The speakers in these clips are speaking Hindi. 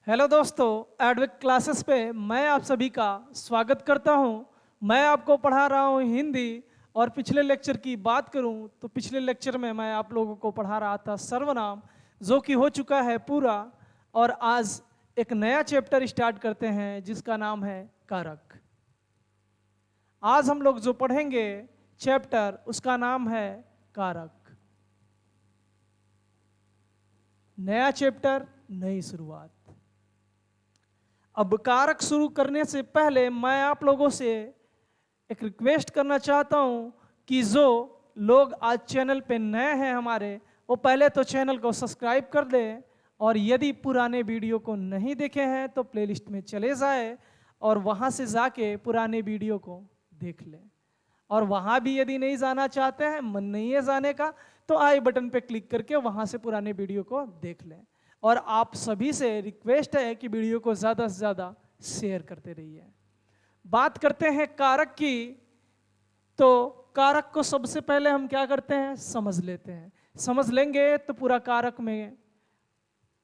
हेलो दोस्तों, एडविक क्लासेस पे मैं आप सभी का स्वागत करता हूं। मैं आपको पढ़ा रहा हूं हिंदी। और पिछले लेक्चर की बात करूं तो पिछले लेक्चर में मैं आप लोगों को पढ़ा रहा था सर्वनाम, जो कि हो चुका है पूरा। और आज एक नया चैप्टर स्टार्ट करते हैं जिसका नाम है कारक। आज हम लोग जो पढ़ेंगे चैप्टर, उसका नाम है कारक। नया चैप्टर, नई शुरुआत। अब कारक शुरू करने से पहले मैं आप लोगों से एक रिक्वेस्ट करना चाहता हूं कि जो लोग आज चैनल पे नए हैं हमारे, वो पहले तो चैनल को सब्सक्राइब कर दें। और यदि पुराने वीडियो को नहीं देखे हैं तो प्लेलिस्ट में चले जाए और वहां से जाके पुराने वीडियो को देख लें। और वहां भी यदि नहीं जाना चाहते हैं, मन नहीं है जाने का, तो आई बटन पे क्लिक करके वहां से पुराने वीडियो को देख लें। और आप सभी से रिक्वेस्ट है कि वीडियो को ज़्यादा से ज़्यादा शेयर करते रहिए। बात करते हैं कारक की। तो कारक को सबसे पहले हम क्या करते हैं, समझ लेते हैं। समझ लेंगे तो पूरा कारक में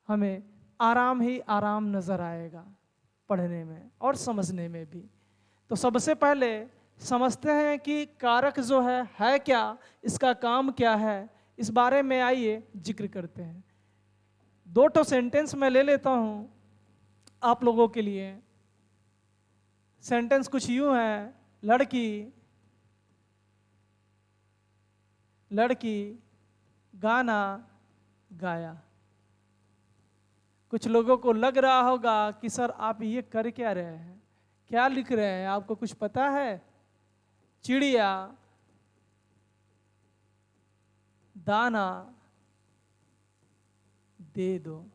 हमें आराम ही आराम नज़र आएगा, पढ़ने में और समझने में भी। तो सबसे पहले समझते हैं कि कारक जो है क्या, इसका काम क्या है, इस बारे में आइए जिक्र करते हैं। दो तो सेंटेंस मैं ले लेता हूं आप लोगों के लिए। सेंटेंस कुछ यूं है, लड़की गाना गाया। कुछ लोगों को लग रहा होगा कि सर आप ये कर क्या रहे हैं, क्या लिख रहे हैं, आपको कुछ पता है? चिड़िया दाना दे दो।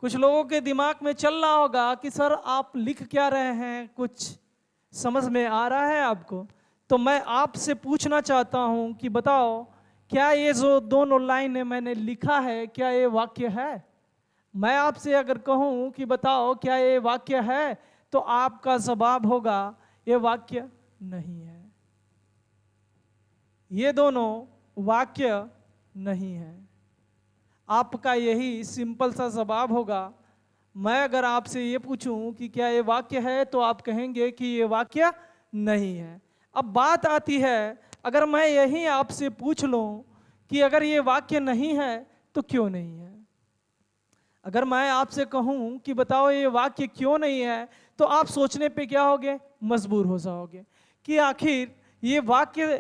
कुछ लोगों के दिमाग में चल रहा होगा कि सर आप लिख क्या रहे हैं, कुछ समझ में आ रहा है आपको? तो मैं आपसे पूछना चाहता हूं कि बताओ, क्या ये जो दोनों लाइनें मैंने लिखा है, क्या ये वाक्य है? मैं आपसे अगर कहूं कि बताओ क्या ये वाक्य है, तो आपका जवाब होगा ये वाक्य नहीं है। ये दोनों वाक्य नहीं है। आपका यही सिंपल सा जवाब होगा। मैं अगर आपसे ये पूछूं कि क्या ये वाक्य है, तो आप कहेंगे कि ये वाक्य नहीं है। अब बात आती है, अगर मैं यही आपसे पूछ लूं कि अगर ये वाक्य नहीं है तो क्यों नहीं है? अगर मैं आपसे कहूं कि बताओ ये वाक्य क्यों नहीं है, तो आप सोचने पे क्या होगे, मजबूर हो जाओगे कि आखिर ये वाक्य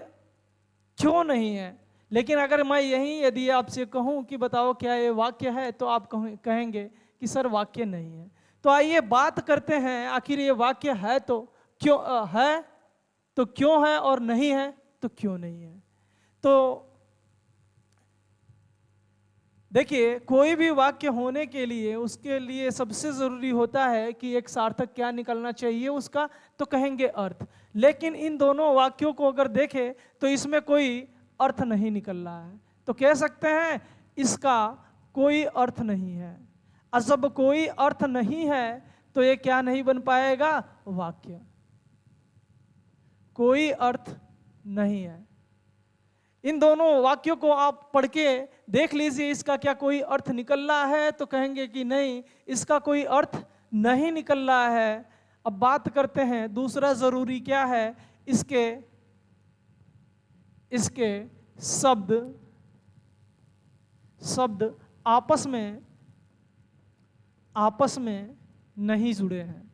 क्यों नहीं है। लेकिन अगर मैं यदि आपसे कहूं कि बताओ क्या ये वाक्य है, तो आप कहेंगे कि सर वाक्य नहीं है। तो आइए बात करते हैं, आखिर ये वाक्य है तो क्यों है, तो क्यों है, और नहीं है तो क्यों नहीं है। तो देखिए, कोई भी वाक्य होने के लिए उसके लिए सबसे जरूरी होता है कि एक सार्थक क्या निकलना चाहिए उसका, तो कहेंगे अर्थ। लेकिन इन दोनों वाक्यों को अगर देखें तो इसमें कोई अर्थ नहीं निकल रहा है, तो कह सकते हैं इसका कोई अर्थ नहीं है। और जब कोई अर्थ नहीं है तो ये क्या नहीं बन पाएगा, वाक्य। कोई अर्थ नहीं है। इन दोनों वाक्यों को आप पढ़ के देख लीजिए, इसका क्या कोई अर्थ निकल रहा है, तो कहेंगे कि नहीं, इसका कोई अर्थ नहीं निकल रहा है। अब बात करते हैं दूसरा जरूरी क्या है, इसके शब्द आपस में नहीं जुड़े हैं।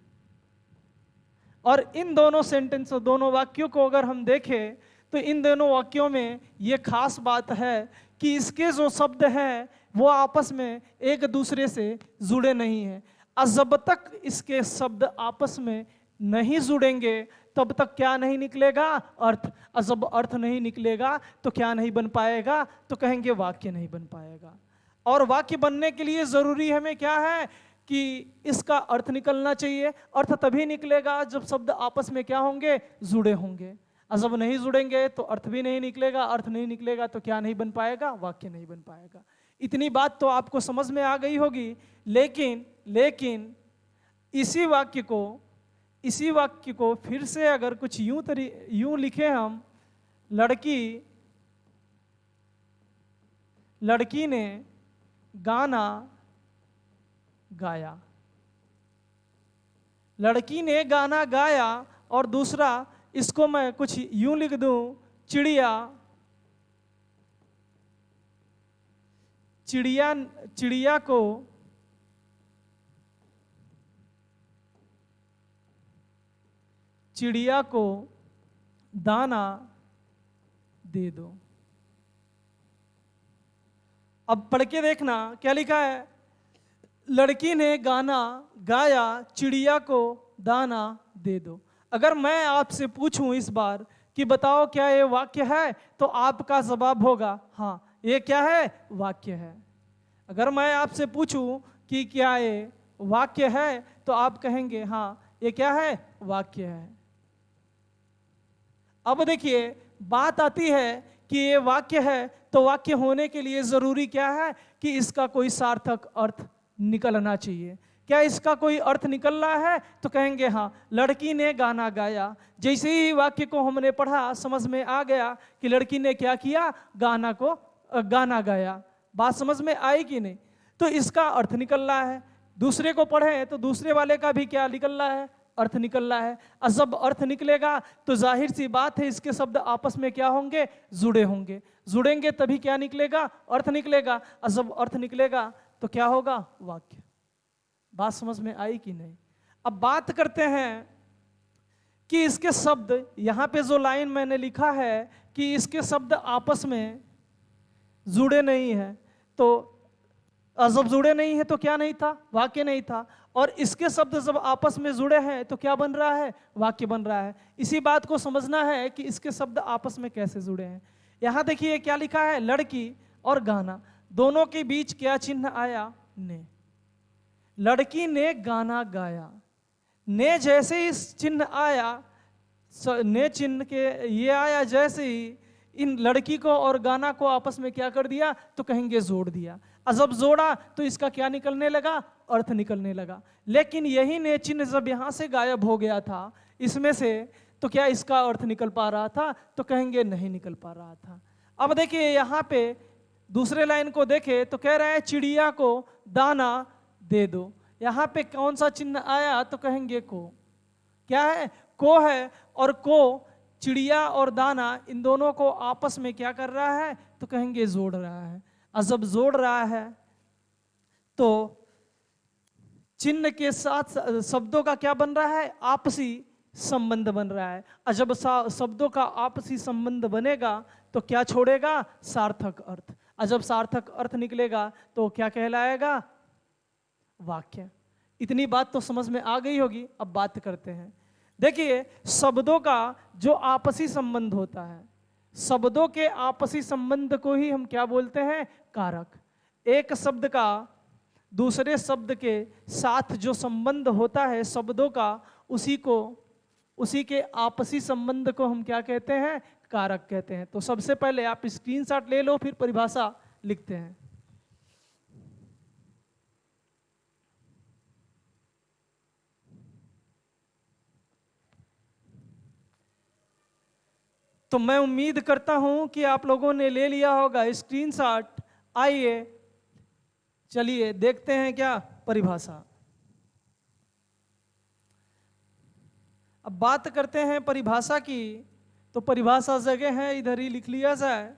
और इन दोनों सेंटेंस, दोनों वाक्यों को अगर हम देखें तो इन दोनों वाक्यों में ये खास बात है कि इसके जो शब्द हैं वो आपस में एक दूसरे से जुड़े नहीं हैं। और जब तक इसके शब्द आपस में नहीं जुड़ेंगे तब तक क्या नहीं निकलेगा, अर्थ। और जब अर्थ नहीं निकलेगा तो क्या नहीं बन पाएगा, तो कहेंगे वाक्य नहीं बन पाएगा। और वाक्य बनने के लिए जरूरी हमें क्या है कि इसका अर्थ निकलना चाहिए। अर्थ तभी निकलेगा जब शब्द आपस में क्या होंगे, जुड़े होंगे। और जब नहीं जुड़ेंगे तो अर्थ भी नहीं निकलेगा। अर्थ नहीं निकलेगा तो क्या नहीं बन पाएगा, वाक्य नहीं बन पाएगा। इतनी बात तो आपको समझ में आ गई होगी। लेकिन इसी वाक्य को फिर से अगर कुछ यूं लिखे हम, लड़की ने गाना गाया। लड़की ने गाना गाया, और दूसरा इसको मैं कुछ यूं लिख दूं, चिड़िया चिड़िया चिड़िया को चिड़िया को दाना दे दो। अब पढ़ के देखना क्या लिखा है। लड़की ने गाना गाया, चिड़िया को दाना दे दो। अगर मैं आपसे पूछूं इस बार कि बताओ क्या ये वाक्य है, तो आपका जवाब होगा हाँ ये क्या है, वाक्य है। अगर मैं आपसे पूछूं कि क्या ये वाक्य है, तो आप कहेंगे हाँ ये क्या है, वाक्य है। अब देखिए बात आती है कि ये वाक्य है, तो वाक्य होने के लिए जरूरी क्या है कि इसका कोई सार्थक अर्थ निकलना चाहिए। क्या इसका कोई अर्थ निकल रहा है, तो कहेंगे हाँ। लड़की ने गाना गाया, जैसे ही वाक्य को हमने पढ़ा समझ में आ गया कि लड़की ने क्या किया, गाना गाया। बात समझ में आई कि नहीं? तो इसका अर्थ निकल रहा है। दूसरे को पढ़े तो दूसरे वाले का भी क्या निकल रहा है, अर्थ निकल रहा है। और जब अर्थ निकलेगा तो जाहिर सी बात है इसके शब्द आपस में क्या होंगे, जुड़े होंगे। जुड़ेंगे तभी क्या निकलेगा, अर्थ निकलेगा। और जब अर्थ निकलेगा तो क्या होगा, वाक्य। बात समझ में आई कि नहीं? अब बात करते हैं कि इसके शब्द, यहां पे जो लाइन मैंने लिखा है कि इसके शब्द आपस में जुड़े नहीं है, तो जब जुड़े नहीं है तो क्या नहीं था, वाक्य नहीं था। और इसके शब्द जब आपस में जुड़े हैं तो क्या बन रहा है, वाक्य बन रहा है। इसी बात को समझना है कि इसके शब्द आपस में कैसे जुड़े हैं। यहां देखिए क्या लिखा है, लड़की और गाना, दोनों के बीच क्या चिन्ह आया, ने। लड़की ने गाना गाया, ने जैसे ही चिन्ह आया, ने चिन्ह के ये आया, जैसे ही इन लड़की को और गाना को आपस में क्या कर दिया, तो कहेंगे जोड़ दिया। और जब जोड़ा तो इसका क्या निकलने लगा, अर्थ निकलने लगा। लेकिन यही ने चिन्ह जब यहां से गायब हो गया था इसमें से, तो क्या इसका अर्थ निकल पा रहा था, तो कहेंगे नहीं निकल पा रहा था। अब देखिए यहां पे दूसरे लाइन को देखे तो कह रहा है चिड़िया को दाना दे दो। यहां पे कौन सा चिन्ह आया, तो कहेंगे को। क्या है, को है। और को चिड़िया और दाना इन दोनों को आपस में क्या कर रहा है, तो कहेंगे जोड़ रहा है। और जब जोड़ रहा है तो चिन्ह के साथ शब्दों का क्या बन रहा है, आपसी संबंध बन रहा है। और जब शब्दों का आपसी संबंध बनेगा तो क्या छोड़ेगा, सार्थक अर्थ। और जब सार्थक अर्थ निकलेगा तो क्या कहलाएगा, वाक्य। इतनी बात तो समझ में आ गई होगी। अब बात करते हैं, देखिए शब्दों का जो आपसी संबंध होता है, शब्दों के आपसी संबंध को ही हम क्या बोलते हैं, कारक। एक शब्द का दूसरे शब्द के साथ जो संबंध होता है शब्दों का, उसी के आपसी संबंध को हम क्या कहते हैं, कारक कहते हैं। तो सबसे पहले आप स्क्रीनशॉट ले लो, फिर परिभाषा लिखते हैं। तो मैं उम्मीद करता हूं कि आप लोगों ने ले लिया होगा स्क्रीनशॉट। आइए चलिए देखते हैं क्या परिभाषा। अब बात करते हैं परिभाषा की, तो परिभाषा जगह है, इधर ही लिख लिया जाए।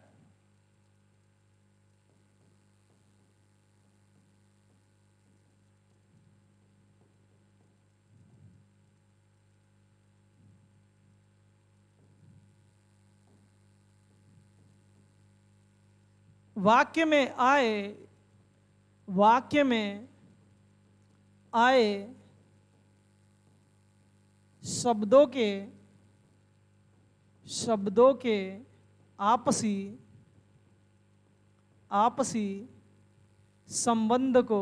वाक्य में आए शब्दों के आपसी संबंध को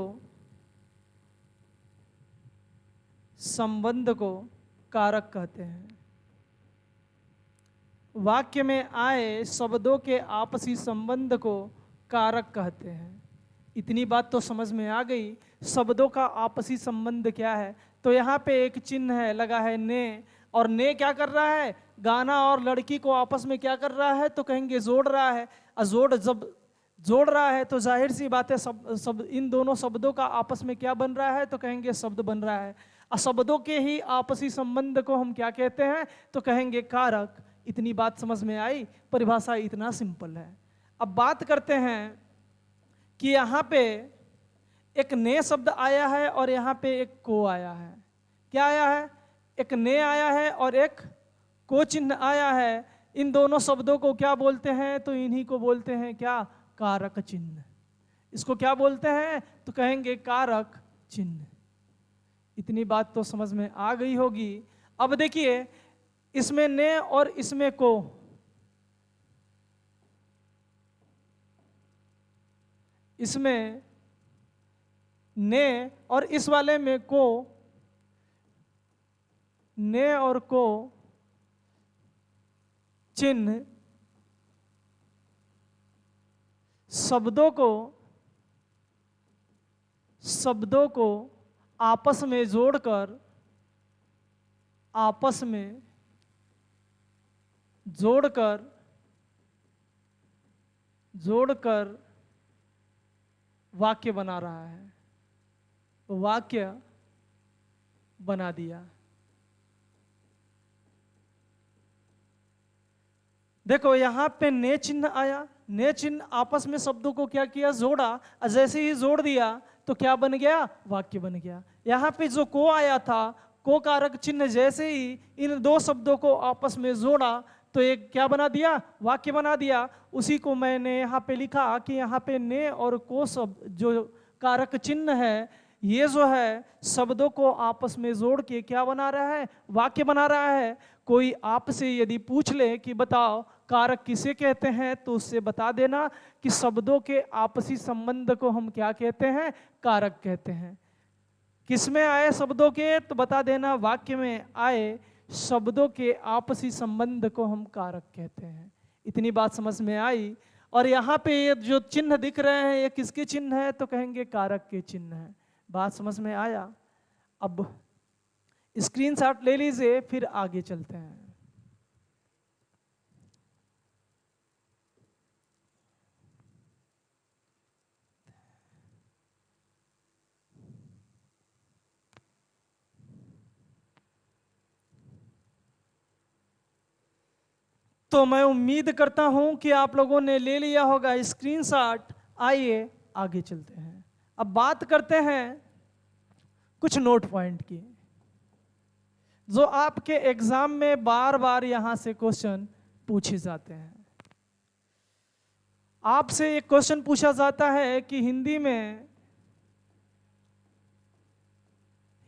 कारक कहते हैं। वाक्य में आए शब्दों के आपसी संबंध को कारक कहते हैं। इतनी बात तो समझ में आ गई। शब्दों का आपसी संबंध क्या है, तो यहाँ पे एक चिन्ह है लगा है ने, और ने क्या कर रहा है, गाना और लड़की को आपस में क्या कर रहा है, तो कहेंगे जोड़ रहा है। और जोड़ जब जोड़ रहा है तो जाहिर सी बात है सब इन दोनों शब्दों का आपस में क्या बन रहा है, तो कहेंगे शब्द बन रहा है। शब्दों के ही आपसी संबंध को हम क्या कहते हैं, तो कहेंगे कारक। इतनी बात समझ में आई, परिभाषा इतना सिंपल है। अब बात करते हैं कि यहाँ पे एक ने शब्द आया है और यहाँ पे एक को आया है। क्या आया है? एक ने आया है और एक को चिन्ह आया है। इन दोनों शब्दों को क्या बोलते हैं, तो इन्हीं को बोलते हैं क्या, कारक चिन्ह। इसको क्या बोलते हैं, तो कहेंगे कारक चिन्ह। इतनी बात तो समझ में आ गई होगी। अब देखिए, इसमें ने और इसमें को, इसमें ने और इस वाले में को, ने और को चिन्ह शब्दों को आपस में जोड़कर वाक्य बना रहा है। वाक्य बना दिया। देखो यहां पे ने चिन्ह आया, ने चिन्ह आपस में शब्दों को क्या किया, जोड़ा। जैसे ही जोड़ दिया तो क्या बन गया, वाक्य बन गया। यहां पे जो को आया था, को कारक चिन्ह जैसे ही इन दो शब्दों को आपस में जोड़ा तो एक क्या बना दिया, वाक्य बना दिया। उसी को मैंने यहाँ पे लिखा कि यहाँ पे ने और को शब्द जो कारक चिन्ह है, ये जो है शब्दों को आपस में जोड़ के क्या बना रहा है, वाक्य बना रहा है। कोई आपसे यदि पूछ ले कि बताओ कारक किसे कहते हैं, तो उससे बता देना कि शब्दों के आपसी संबंध को हम क्या कहते हैं, कारक कहते हैं। किसमें आए शब्दों के, तो बता देना वाक्य में आए शब्दों के आपसी संबंध को हम कारक कहते हैं। इतनी बात समझ में आई। और यहाँ पे ये जो चिन्ह दिख रहे हैं, ये किसके चिन्ह है, तो कहेंगे कारक के चिन्ह है। बात समझ में आया। अब स्क्रीनशॉट ले लीजिए, फिर आगे चलते हैं। तो मैं उम्मीद करता हूं कि आप लोगों ने ले लिया होगा स्क्रीनशॉट। आइए आगे चलते हैं। अब बात करते हैं कुछ नोट पॉइंट की, जो आपके एग्जाम में बार बार यहां से क्वेश्चन पूछे जाते हैं। आपसे एक क्वेश्चन पूछा जाता है कि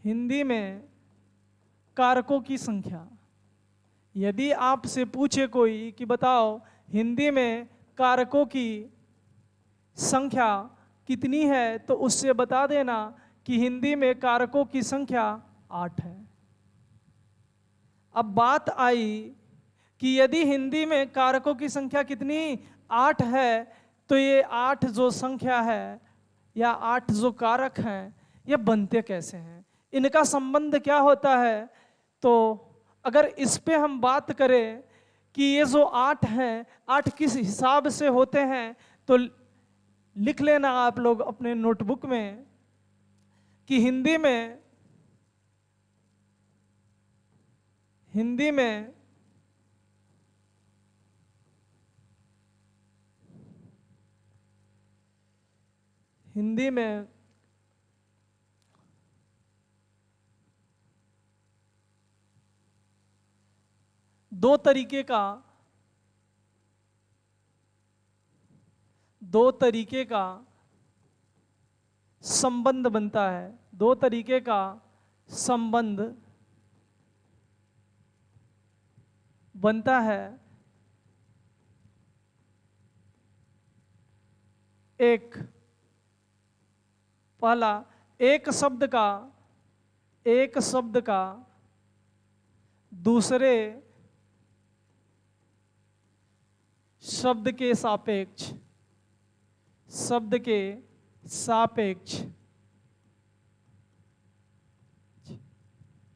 हिंदी में कारकों की संख्या। यदि आपसे पूछे कोई कि बताओ हिंदी में कारकों की संख्या कितनी है, तो उससे बता देना कि हिंदी में कारकों की संख्या 8 है। अब बात आई कि यदि हिंदी में कारकों की संख्या कितनी, 8 है, तो ये 8 जो संख्या है या 8 जो कारक हैं, ये बनते कैसे हैं, इनका संबंध क्या होता है। तो अगर इस पे हम बात करें कि ये जो 8 हैं, 8 किस हिसाब से होते हैं, तो लिख लेना आप लोग अपने नोटबुक में कि हिंदी में दो तरीके का संबंध बनता है। दो तरीके का संबंध बनता है। एक पहला, एक शब्द का दूसरे शब्द के सापेक्ष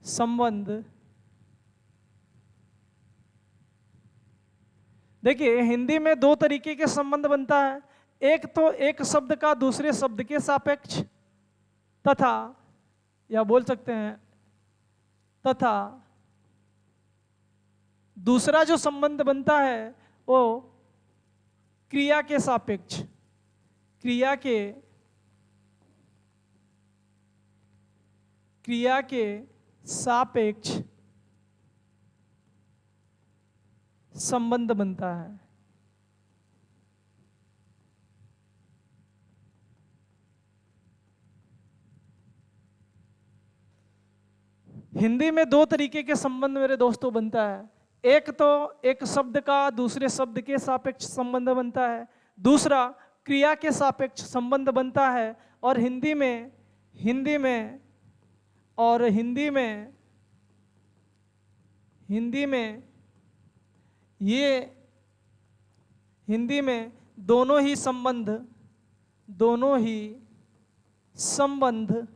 संबंध। देखिए हिंदी में दो तरीके के संबंध बनता है। एक तो एक शब्द का दूसरे शब्द के सापेक्ष, तथा या बोल सकते हैं तथा दूसरा जो संबंध बनता है वो क्रिया के सापेक्ष, क्रिया के सापेक्ष संबंध बनता है। हिंदी में दो तरीके के संबंध मेरे दोस्तों बनता है। एक तो एक शब्द का दूसरे शब्द के सापेक्ष संबंध बनता है, दूसरा क्रिया के सापेक्ष संबंध बनता है। और हिंदी में दोनों ही संबंध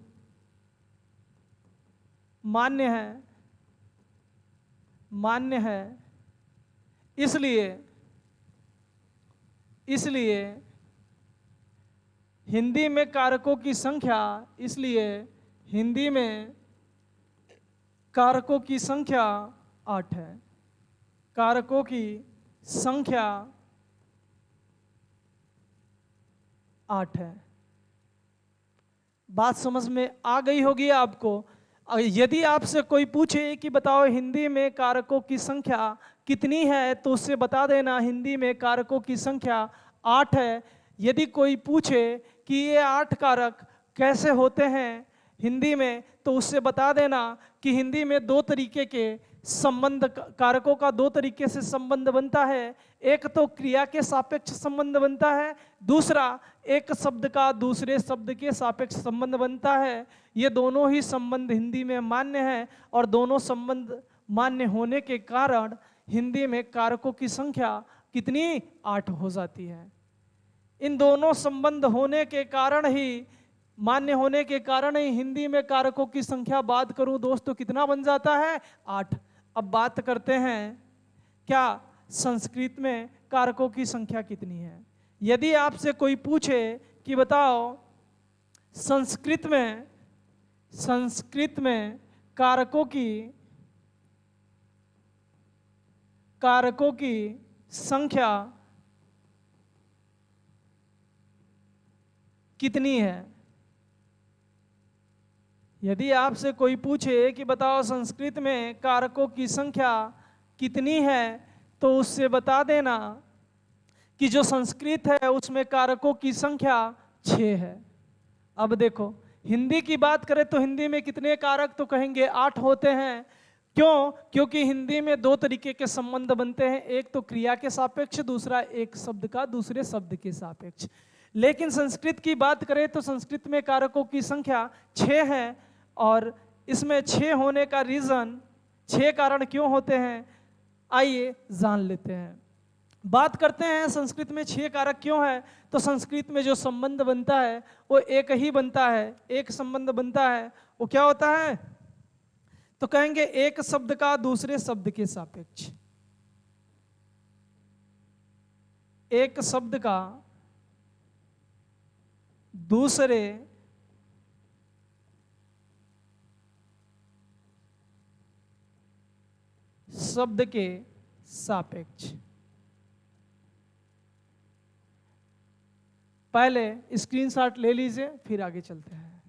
मान्य है। इसलिए हिंदी में कारकों की संख्या 8 है। कारकों की संख्या 8 है। बात समझ में आ गई होगी आपको। यदि आपसे कोई पूछे कि बताओ हिंदी में कारकों की संख्या कितनी है, तो उससे बता देना हिंदी में कारकों की संख्या 8 है। यदि कोई पूछे कि ये 8 कारक कैसे होते हैं हिंदी में, तो उससे बता देना कि हिंदी में दो तरीके के संबंध, कारकों का दो तरीके से संबंध बनता है। एक तो क्रिया के सापेक्ष संबंध बनता है, दूसरा एक शब्द का दूसरे शब्द के सापेक्ष संबंध बनता है। ये दोनों ही संबंध हिंदी में मान्य हैं और दोनों संबंध मान्य होने के कारण हिंदी में कारकों की संख्या कितनी 8 हो जाती है। इन दोनों संबंध होने के कारण ही, मान्य होने के कारण ही हिंदी में कारकों की संख्या बात करूं दोस्तों कितना बन जाता है 8। अब बात करते हैं क्या संस्कृत में कारकों की संख्या कितनी है। यदि आपसे कोई पूछे कि बताओ संस्कृत में कारकों की संख्या कितनी है, यदि आपसे कोई पूछे कि बताओ संस्कृत में कारकों की संख्या कितनी है, तो उससे बता देना कि जो संस्कृत है उसमें कारकों की संख्या 6 है। अब देखो हिंदी की बात करें तो हिंदी में कितने कारक, तो कहेंगे 8 होते हैं। क्यों? क्योंकि हिंदी में दो तरीके के संबंध बनते हैं, एक तो क्रिया के सापेक्ष, दूसरा एक शब्द का दूसरे शब्द के सापेक्ष। लेकिन संस्कृत की बात करें तो संस्कृत में कारकों की संख्या 6 है। और इसमें 6 होने का रीजन, 6 कारण क्यों होते हैं, आइए जान लेते हैं। बात करते हैं संस्कृत में 6 कारक क्यों है। तो संस्कृत में जो संबंध बनता है वो एक ही बनता है, एक संबंध बनता है। वो क्या होता है, तो कहेंगे एक शब्द का दूसरे शब्द के सापेक्ष। एक शब्द का दूसरे शब्द के सापेक्ष। पहले स्क्रीनशॉट ले लीजिए फिर आगे चलते हैं।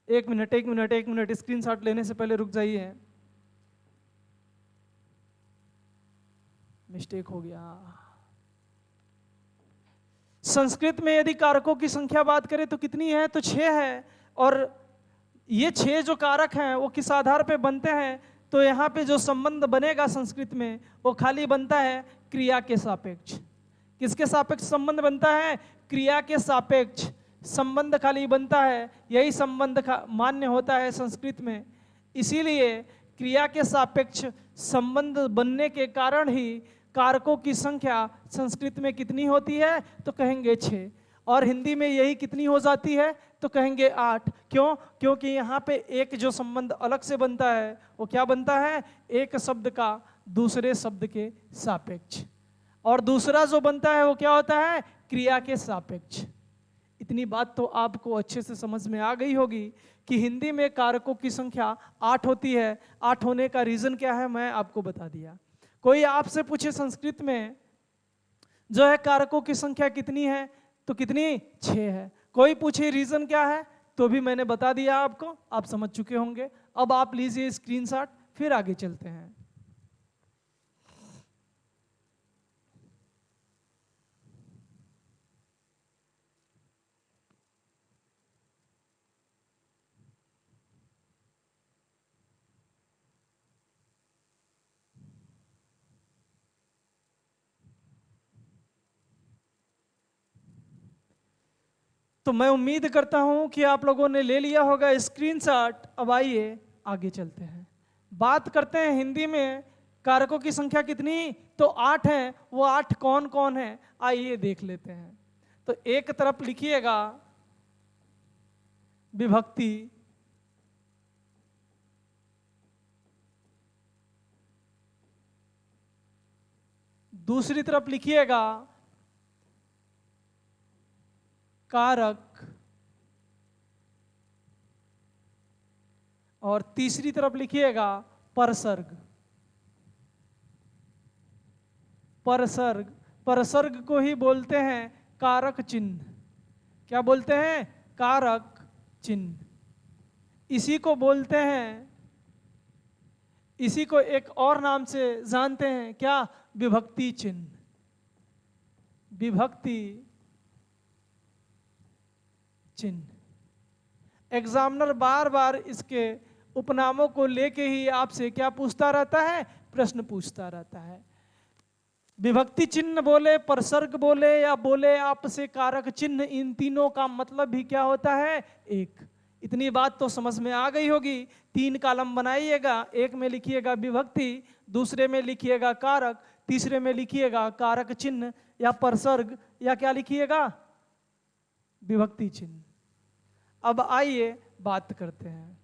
एक मिनट स्क्रीनशॉट लेने से पहले रुक जाइए, मिस्टेक हो गया। संस्कृत में यदि कारकों की संख्या बात करें तो कितनी है, तो 6 है। और ये 6 जो कारक हैं वो किस आधार पे बनते हैं, तो यहाँ पे जो संबंध बनेगा संस्कृत में वो खाली बनता है क्रिया के सापेक्ष। किसके सापेक्ष संबंध बनता है, क्रिया के सापेक्ष संबंध खाली बनता है। यही संबंध मान्य होता है संस्कृत में। इसीलिए क्रिया के सापेक्ष संबंध बनने के कारण ही कारकों की संख्या संस्कृत में कितनी होती है, तो कहेंगे 6। और हिंदी में यही कितनी हो जाती है, तो कहेंगे 8। क्यों? क्योंकि यहाँ पे एक जो संबंध अलग से बनता है वो क्या बनता है, एक शब्द का दूसरे शब्द के सापेक्ष। और दूसरा जो बनता है वो क्या होता है, क्रिया के सापेक्ष। इतनी बात तो आपको अच्छे से समझ में आ गई होगी कि हिंदी में कारकों की संख्या 8 होती है। 8 होने का रीजन क्या है मैं आपको बता दिया। कोई आपसे पूछे संस्कृत में जो है कारकों की संख्या कितनी है, तो कितनी, 6 है। कोई पूछे रीजन क्या है, तो भी मैंने बता दिया आपको, आप समझ चुके होंगे। अब आप लीजिए स्क्रीनशॉट, फिर आगे चलते हैं। तो मैं उम्मीद करता हूं कि आप लोगों ने ले लिया होगा स्क्रीनशॉट। अब आइए आगे चलते हैं, बात करते हैं हिंदी में कारकों की संख्या कितनी, तो 8 है। वो 8 कौन कौन है, आइए देख लेते हैं। तो एक तरफ लिखिएगा विभक्ति, दूसरी तरफ लिखिएगा कारक, और तीसरी तरफ लिखिएगा परसर्ग। परसर्ग, परसर्ग को ही बोलते हैं कारक चिन्ह। क्या बोलते हैं, कारक चिन्ह। इसी को बोलते हैं, इसी को एक और नाम से जानते हैं, क्या, विभक्ति चिन्ह। विभक्ति चिन्ह। एग्जामिनर बार बार इसके उपनामों को लेके ही आपसे क्या पूछता रहता है, प्रश्न पूछता रहता है। विभक्ति चिन्ह बोले, परसर्ग बोले, या बोले आपसे कारक चिन्ह, इन तीनों का मतलब भी क्या होता है, एक। इतनी बात तो समझ में आ गई होगी। 3 कॉलम बनाइएगा, एक में लिखिएगा विभक्ति, दूसरे में लिखिएगा कारक, तीसरे में लिखिएगा कारक चिन्ह या परसर्ग, या क्या लिखिएगा, विभक्ति चिन्ह। अब आइए बात करते हैं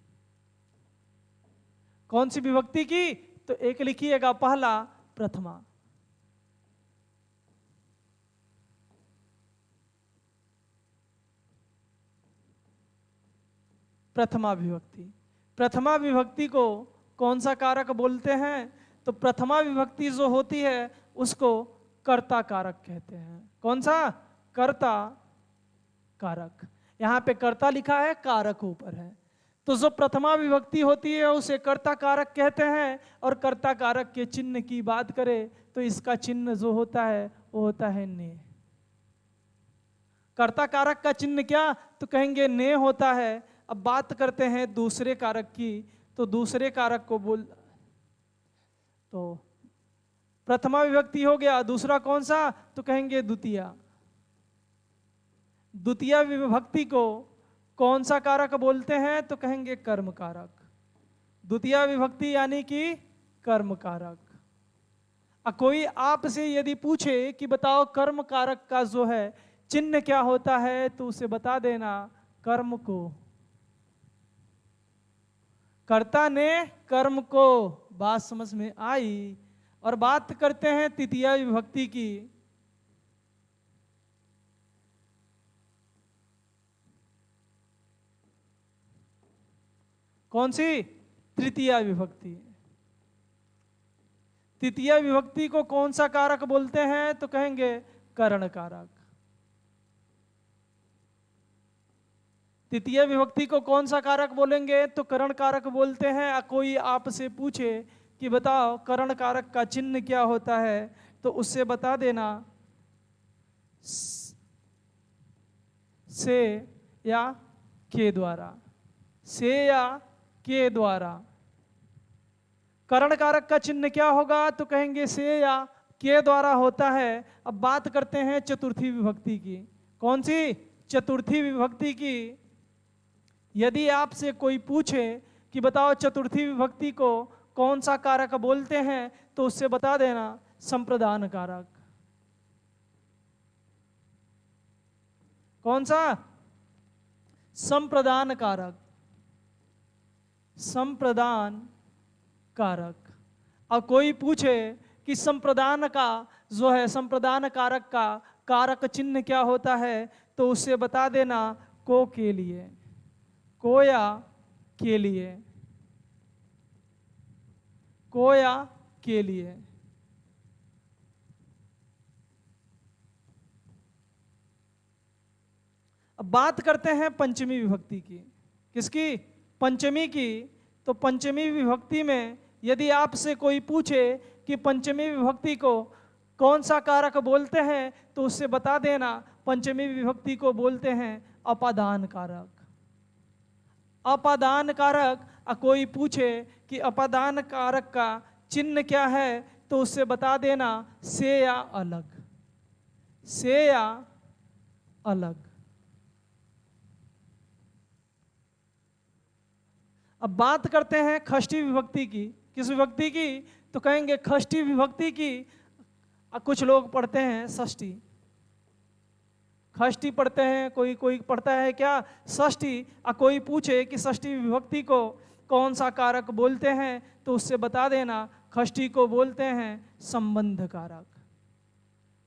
कौन सी विभक्ति की, तो एक लिखिएगा पहला प्रथमा। प्रथमा विभक्ति। प्रथमा विभक्ति को कौन सा कारक बोलते हैं, तो प्रथमा विभक्ति जो होती है उसको कर्ता कारक कहते हैं। कौन सा, कर्ता कारक। यहां पे कर्ता लिखा है, कारक ऊपर है। तो जो प्रथमा विभक्ति होती है उसे कर्ता कारक कहते हैं। और कर्ता कारक के चिन्ह की बात करें तो इसका चिन्ह जो होता है वो होता है ने। कर्ता कारक का चिन्ह क्या, तो कहेंगे ने होता है। अब बात करते हैं दूसरे कारक की, तो दूसरे कारक को बोल, तो प्रथमा विभक्ति हो गया, दूसरा कौन सा, तो कहेंगे द्वितीया। द्वितीय विभक्ति को कौन सा कारक बोलते हैं, तो कहेंगे कर्म कारक। द्वितीय विभक्ति यानी कि कर्म कारक। कोई आपसे यदि पूछे कि बताओ कर्म कारक का जो है चिन्ह क्या होता है, तो उसे बता देना कर्म को। कर्ता ने कर्म को, बात समझ में आई। और बात करते हैं तृतीय विभक्ति की। कौन सी, तृतीय विभक्ति। तृतीय विभक्ति को कौन सा कारक बोलते हैं, तो कहेंगे करण कारक। तृतीय विभक्ति को कौन सा कारक बोलेंगे, तो करण कारक बोलते हैं। कोई आपसे पूछे कि बताओ करण कारक का चिन्ह क्या होता है, तो उससे बता देना से या के द्वारा। से या के द्वारा। करण कारक का चिन्ह क्या होगा, तो कहेंगे से या के द्वारा होता है। अब बात करते हैं चतुर्थी विभक्ति की। कौन सी, चतुर्थी विभक्ति की। यदि आपसे कोई पूछे कि बताओ चतुर्थी विभक्ति को कौन सा कारक बोलते हैं, तो उससे बता देना संप्रदान कारक। कौन सा, संप्रदान कारक। संप्रदान कारक। और कोई पूछे कि संप्रदान का जो है संप्रदान कारक का कारक चिन्ह क्या होता है, तो उससे बता देना को के लिए, को या के लिए, को या के लिए। अब बात करते हैं पंचमी विभक्ति की। किसकी? पंचमी की। तो पंचमी विभक्ति में यदि आपसे कोई पूछे कि पंचमी विभक्ति को कौन सा कारक बोलते हैं, तो उससे बता देना पंचमी विभक्ति को बोलते हैं अपादान कारक। अपादान कारक। कोई पूछे कि अपादान कारक का चिन्ह क्या है, तो उससे बता देना से या अलग, से या अलग। अब बात करते हैं षष्ठी विभक्ति की। किस विभक्ति की? तो कहेंगे षष्ठी विभक्ति की। कुछ लोग पढ़ते हैं षष्ठी, षष्ठी पढ़ते हैं, कोई कोई पढ़ता है क्या षष्ठी। कोई पूछे कि षष्ठी विभक्ति को कौन सा कारक बोलते हैं, तो उससे बता देना षष्ठी को बोलते हैं संबंध कारक।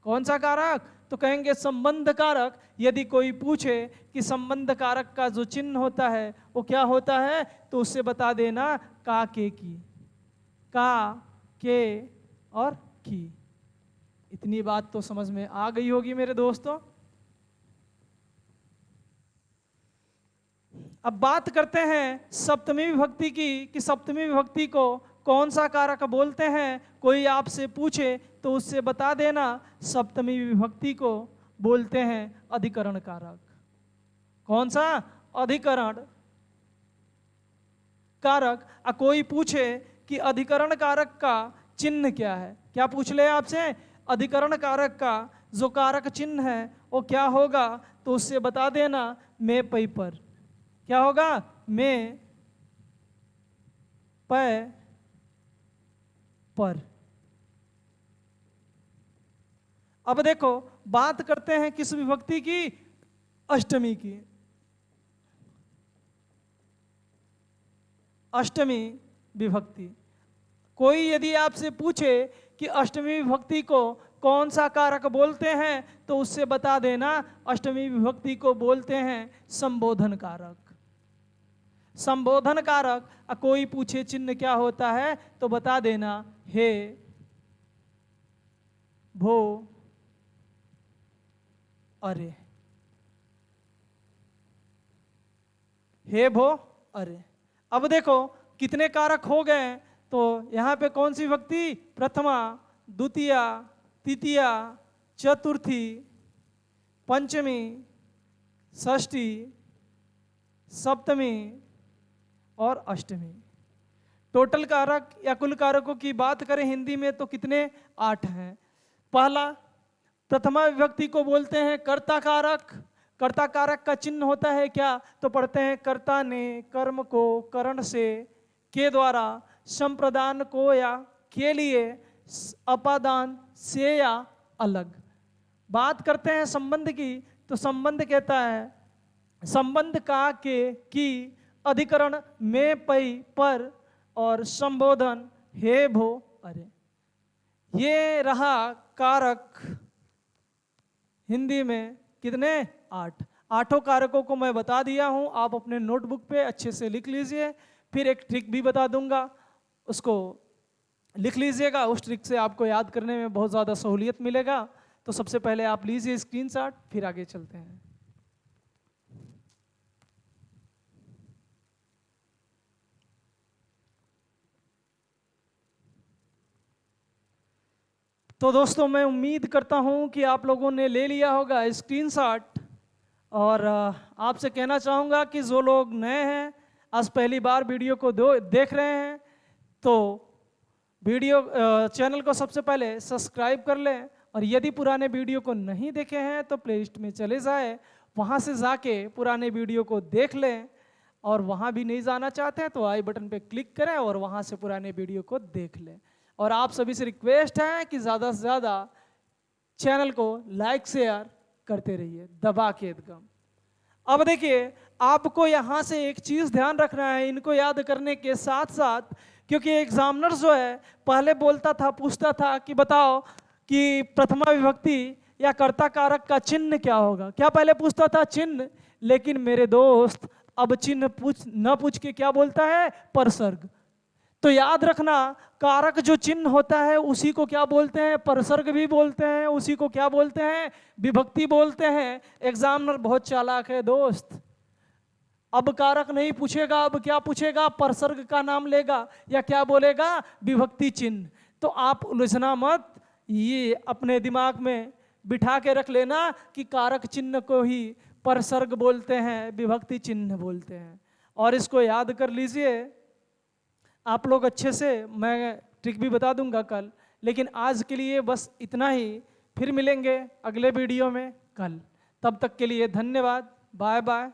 कौन सा कारक? तो कहेंगे संबंध कारक। यदि कोई पूछे कि संबंध कारक का जो चिन्ह होता है वो क्या होता है, तो उससे बता देना का के की, का के और की। इतनी बात तो समझ में आ गई होगी मेरे दोस्तों। अब बात करते हैं सप्तमी विभक्ति की कि सप्तमी विभक्ति को कौन सा कारक बोलते हैं। कोई आपसे पूछे तो उससे बता देना सप्तमी विभक्ति को बोलते हैं अधिकरण कारक। कौन सा? अधिकरण कारक। कोई पूछे कि अधिकरण कारक का चिन्ह क्या है, क्या पूछ ले आपसे? अधिकरण कारक का जो कारक चिन्ह है वो क्या होगा, तो उससे बता देना में पै पर। क्या होगा? में पै पर। अब देखो बात करते हैं किस विभक्ति की? अष्टमी की। अष्टमी विभक्ति। कोई यदि आपसे पूछे कि अष्टमी विभक्ति को कौन सा कारक बोलते हैं, तो उससे बता देना अष्टमी विभक्ति को बोलते हैं संबोधन कारक। संबोधन कारक। कोई पूछे चिन्ह क्या होता है, तो बता देना हे, भो, अरे। हे, भो, अरे। अब देखो कितने कारक हो गए। तो यहां पे कौन सी विभक्ति? प्रथमा, द्वितीया, तृतीया, चतुर्थी, पंचमी, षष्ठी, सप्तमी और अष्टमी। टोटल कारक या कुल कारकों की बात करें हिंदी में तो कितने? 8 हैं। पहला प्रथमा विभक्ति को बोलते हैं कर्ता कारक। कर्ता कारक का चिन्ह होता है क्या? तो पढ़ते हैं कर्ता ने कर्म को करण से, के द्वारा, संप्रदान को या के लिए, अपादान से या अलग। बात करते हैं संबंध की। तो संबंध कहता है संबंध का के की, अधिकरण में पै पर और संबोधन हे, भो, अरे। ये रहा कारक। हिंदी में कितने? 8। 8 कारकों को मैं बता दिया हूं। आप अपने नोटबुक पे अच्छे से लिख लीजिए। फिर एक ट्रिक भी बता दूंगा, उसको लिख लीजिएगा। उस ट्रिक से आपको याद करने में बहुत ज़्यादा सहूलियत मिलेगा। तो सबसे पहले आप लीजिए स्क्रीनशॉट, फिर आगे चलते हैं। तो दोस्तों मैं उम्मीद करता हूं कि आप लोगों ने ले लिया होगा स्क्रीनशॉट। और आपसे कहना चाहूँगा कि जो लोग नए हैं, आज पहली बार वीडियो को देख रहे हैं, तो वीडियो चैनल को सबसे पहले सब्सक्राइब कर लें। और यदि पुराने वीडियो को नहीं देखे हैं तो प्लेलिस्ट में चले जाए, वहाँ से जाके पुराने वीडियो को देख लें। और वहाँ भी नहीं जाना चाहते हैं तो आई बटन पे क्लिक करें और वहाँ से पुराने वीडियो को देख लें। और आप सभी से रिक्वेस्ट है कि ज़्यादा से ज़्यादा चैनल को लाइक शेयर करते रहिए दबा के एकदम। अब देखिए आपको यहाँ से एक चीज़ ध्यान रखना है, इनको याद करने के साथ साथ, क्योंकि एग्जामिनर जो है पहले बोलता था, पूछता था कि बताओ कि प्रथमा विभक्ति या कर्ता कारक का चिन्ह क्या होगा। क्या पहले पूछता था चिन्ह, लेकिन मेरे दोस्त अब चिन्ह न पूछ के क्या बोलता है, परसर्ग। तो याद रखना, कारक जो चिन्ह होता है उसी को क्या बोलते हैं, परसर्ग भी बोलते हैं, उसी को क्या बोलते हैं, विभक्ति बोलते हैं। एग्जामिनर बहुत चालाक है दोस्त, अब कारक नहीं पूछेगा, अब क्या पूछेगा, परसर्ग का नाम लेगा या क्या बोलेगा, विभक्ति चिन्ह। तो आप उलझना मत, ये अपने दिमाग में बिठा के रख लेना कि कारक चिन्ह को ही परसर्ग बोलते हैं, विभक्ति चिन्ह बोलते हैं। और इसको याद कर लीजिए आप लोग अच्छे से, मैं ट्रिक भी बता दूंगा कल, लेकिन आज के लिए बस इतना ही। फिर मिलेंगे अगले वीडियो में कल, तब तक के लिए धन्यवाद, बाय बाय।